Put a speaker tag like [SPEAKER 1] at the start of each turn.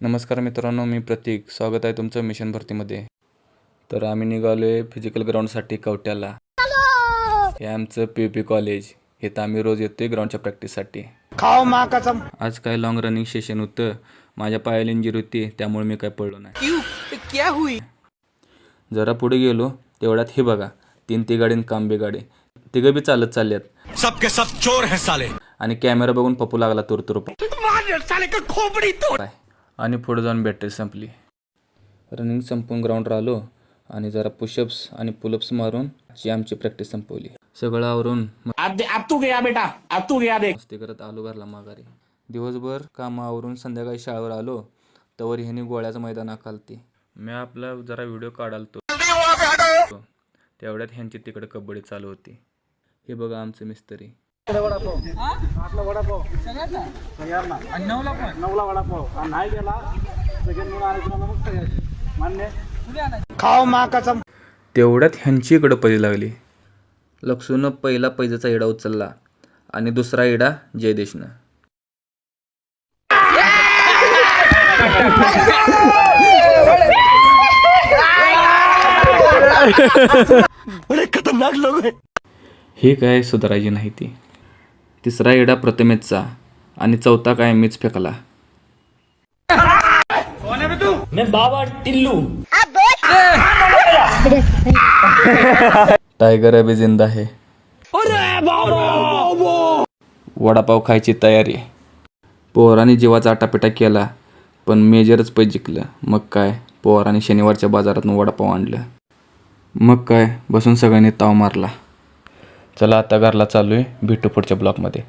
[SPEAKER 1] नमस्कार मित्रांनो, मी प्रतीक. स्वागत आहे तुमचं मिशन भरतीमध्ये. तर आम्ही निघालो आहे फिजिकल ग्राउंडसाठी कवट्याला. हे आमचं PUP कॉलेज. इथं आम्ही रोज येतोय ग्राउंडच्या प्रॅक्टिससाठी. आज काय लॉंग रनिंग सेशन होतं. माझ्या पायाला इंजुरी होती, त्यामुळे मी काय पडलो नाही. जरा पुढे गेलो तेवढ्यात हे बघा, 3 तिघाडीन काम बिगाडे. तिघं बी चालत चालल्यात.
[SPEAKER 2] सबके सब चोर है साले.
[SPEAKER 1] आणि कॅमेरा बघून पप्पू लागला तुरतुर. आणि पुढे जाऊन बॅटरी संपली. रनिंग संपून ग्राउंडवर आलो आणि जरा पुशअप्स आणि पुलअप्स मारून आमची प्रॅक्टिस संपवली. सगळं आवरून मस्ती करत आलो घरला माघारी. दिवसभर कामं आवरून संध्याकाळी शाळेवर आलो तवर ह्यानी गोळ्याचं मैदान आखालते. मी आपला जरा व्हिडिओ काढालतो, तेवढ्यात ह्यांची तिकडे कबड्डी चालू होती. हे बघा आमचं मिस्त्री. तेवढ्यात ह्यांची इकडं पैज लागली. लक्षून पहिला पैजाचा इडा उचलला आणि दुसरा इडा जयदेशनं.
[SPEAKER 2] खतरनाक लोग है.
[SPEAKER 1] ही काय सुधारायची नाही ती. तिसरा इडा प्रथमेशचा आणि चौथा काय मीच फेकला. टायगर अभी जिंदा है. वडापाव खायची तयारी. पोरांनी जीवाचा आटापिटा केला, पण मेजरच पैसे जिंकलं. मग काय, पोरांनी शनिवारच्या बाजारातून वडापाव आणलं. मग काय, बसून सगळ्यांनी ताव मारला. चला आता घरला चालू आहे. भेटू पुढच्या ब्लॉगमध्ये.